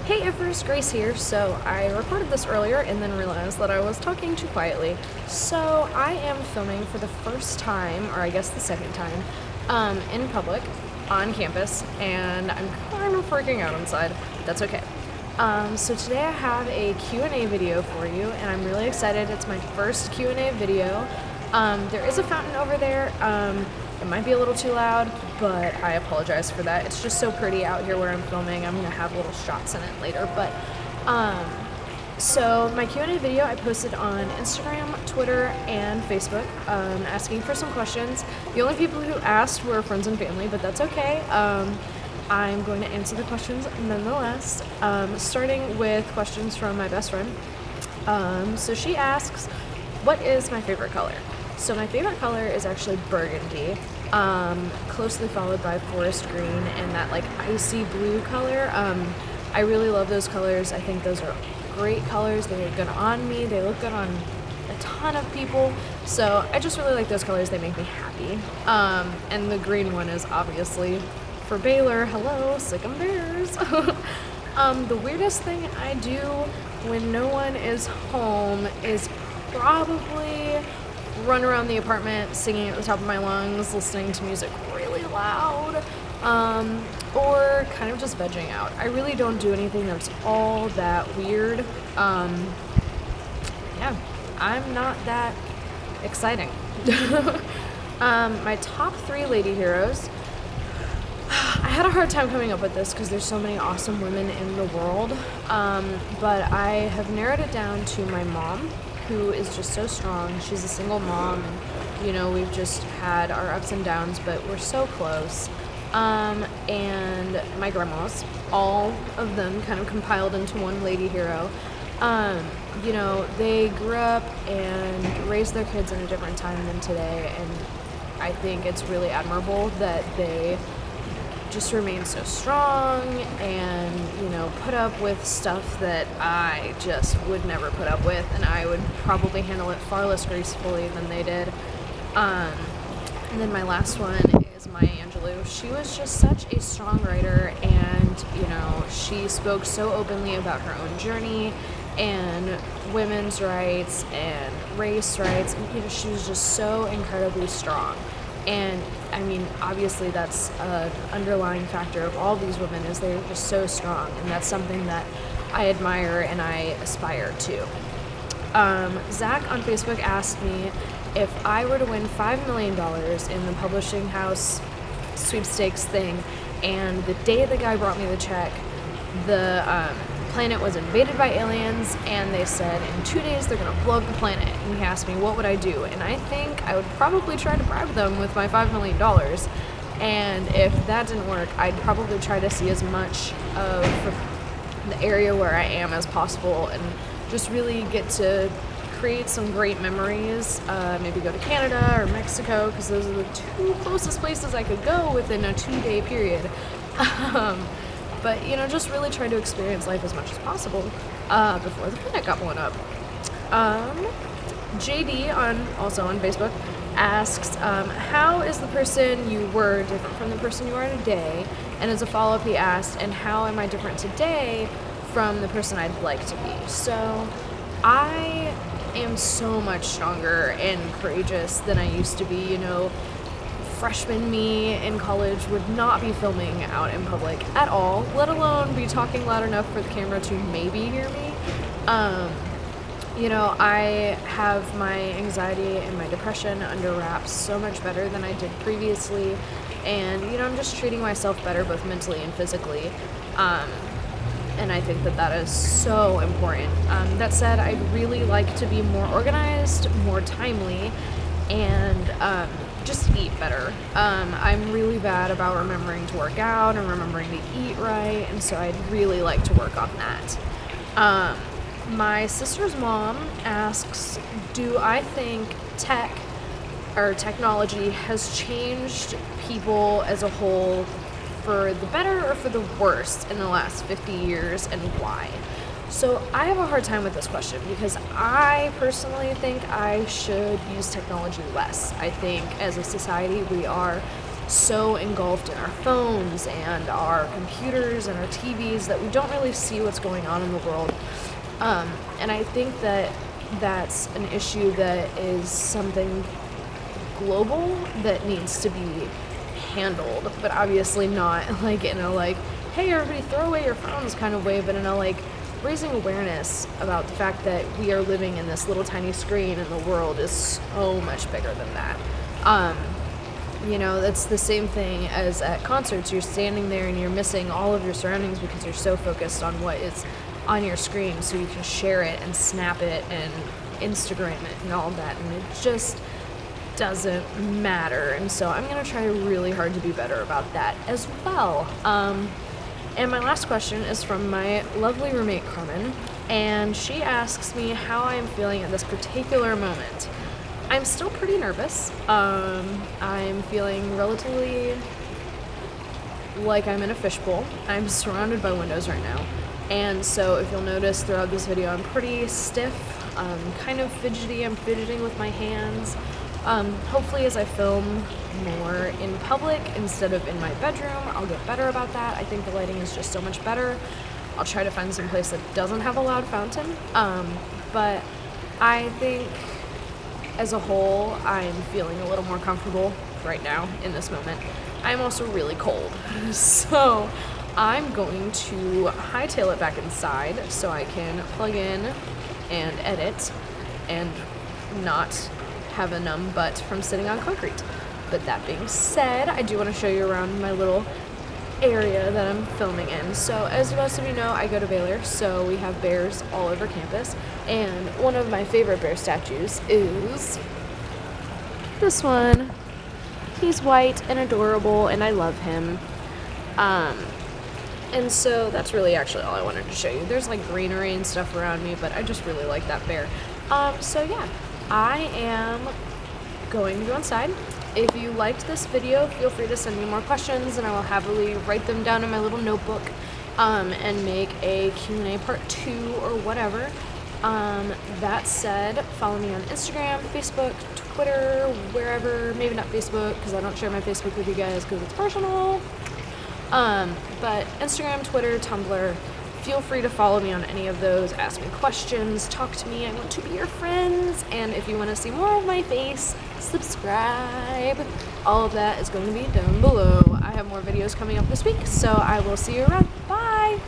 Hey Everest, Grace here. So I recorded this earlier and then realized that I was talking too quietly. So I am filming for the first time, or I guess the second time, in public, on campus, and I'm kind of freaking out inside. That's okay. So today I have a Q&A video for you, and I'm really excited. It's my first Q&A video. There is a fountain over there. It might be a little too loud, but I apologize for that. It's just so pretty out here where I'm filming. I'm gonna have little shots in it later, but so my Q&A video I posted on Instagram, Twitter, and Facebook, asking for some questions. The only people who asked were friends and family, but that's okay. I'm going to answer the questions nonetheless, starting with questions from my best friend. So she asks, what is my favorite color? So my favorite color is actually burgundy, closely followed by forest green and that like icy blue color. I really love those colors. I think those are great colors. They look good on me. They look good on a ton of people. So I just really like those colors. They make me happy. And the green one is obviously for Baylor. Hello, Sick'em Bears. The weirdest thing I do when no one is home is probably run around the apartment singing at the top of my lungs, listening to music really loud, or kind of just vegging out. I really don't do anything that's all that weird. Yeah, I'm not that exciting. My top 3 lady heroes. I had a hard time coming up with this because there's so many awesome women in the world, but I have narrowed it down to my mom, who is just so strong. She's a single mom, and, you know, we've just had our ups and downs, but we're so close. And my grandmas, all of them kind of compiled into one lady hero. You know, they grew up and raised their kids in a different time than today, and I think it's really admirable that they just remain so strong and, you know, put up with stuff that I just would never put up with, and I would probably handle it far less gracefully than they did. And then my last one is Maya Angelou. She was just such a strong writer, and, you know, she spoke so openly about her own journey and women's rights and race rights, and, you know, she was just so incredibly strong. And I mean, obviously that's an underlying factor of all these women, is they're just so strong, and that's something that I admire and I aspire to. Zach on Facebook asked me if I were to win $5 million in the publishing house sweepstakes thing, and the day the guy brought me the check, the planet was invaded by aliens, and they said in 2 days they're gonna blow up the planet. And he asked me what would I do, and I think I would probably try to bribe them with my $5 million. And if that didn't work, I'd probably try to see as much of the area where I am as possible and just really get to create some great memories. Maybe go to Canada or Mexico, because those are the 2 closest places I could go within a 2-day period. But, you know, just really try to experience life as much as possible before the planet got blown up. JD, also on Facebook, asks, how is the person you were different from the person you are today? And as a follow-up, he asked, and how am I different today from the person I'd like to be? So I am so much stronger and courageous than I used to be. You know, freshman me in college would not be filming out in public at all, let alone be talking loud enough for the camera to maybe hear me. You know, I have my anxiety and my depression under wraps so much better than I did previously, and, you know, I'm just treating myself better both mentally and physically, and I think that that is so important. That said, I'd really like to be more organized, more timely, and just eat better. I'm really bad about remembering to work out and remembering to eat right, and so I'd really like to work on that. My sister's mom asks, do I think technology has changed people as a whole for the better or for the worse in the last 50 years, and why? So I have a hard time with this question because I personally think I should use technology less. I think as a society we are so engulfed in our phones and our computers and our TVs that we don't really see what's going on in the world. And I think that that's an issue that is something global that needs to be handled, but obviously not like in a like, hey everybody throw away your phones kind of way, but in a like raising awareness about the fact that we are living in this little tiny screen and the world is so much bigger than that. You know, that's the same thing as at concerts. You're standing there and you're missing all of your surroundings because you're so focused on what is on your screen, so you can share it and snap it and Instagram it and all that, and it just doesn't matter. And so I'm gonna try really hard to be better about that as well. And my last question is from my lovely roommate Carmen, and she asks me how I'm feeling at this particular moment. I'm still pretty nervous. I'm feeling relatively like I'm in a fishbowl. I'm surrounded by windows right now. And so if you'll notice throughout this video, I'm pretty stiff, kind of fidgety. I'm fidgeting with my hands. Hopefully as I film more in public instead of in my bedroom, I'll get better about that. I think the lighting is just so much better. I'll try to find some place that doesn't have a loud fountain. But I think as a whole, I'm feeling a little more comfortable right now in this moment. I'm also really cold. So I'm going to hightail it back inside so I can plug in and edit and not have a numb butt from sitting on concrete. But that being said, I do want to show you around my little area that I'm filming in. So as most of you know, I go to Baylor, so we have bears all over campus, and one of my favorite bear statues is this one. He's white and adorable and I love him. And so that's really actually all I wanted to show you. There's like greenery and stuff around me, but I just really like that bear. So yeah, I am going to go inside. If you liked this video, feel free to send me more questions and I will happily write them down in my little notebook and make a Q&A part 2 or whatever. That said, follow me on Instagram, Facebook, Twitter, wherever. Maybe not Facebook because I don't share my Facebook with you guys because it's personal. But Instagram, Twitter, Tumblr, feel free to follow me on any of those, ask me questions, talk to me, I want to be your friends, and if you want to see more of my face, subscribe. All of that is going to be down below. I have more videos coming up this week, so I will see you around. Bye!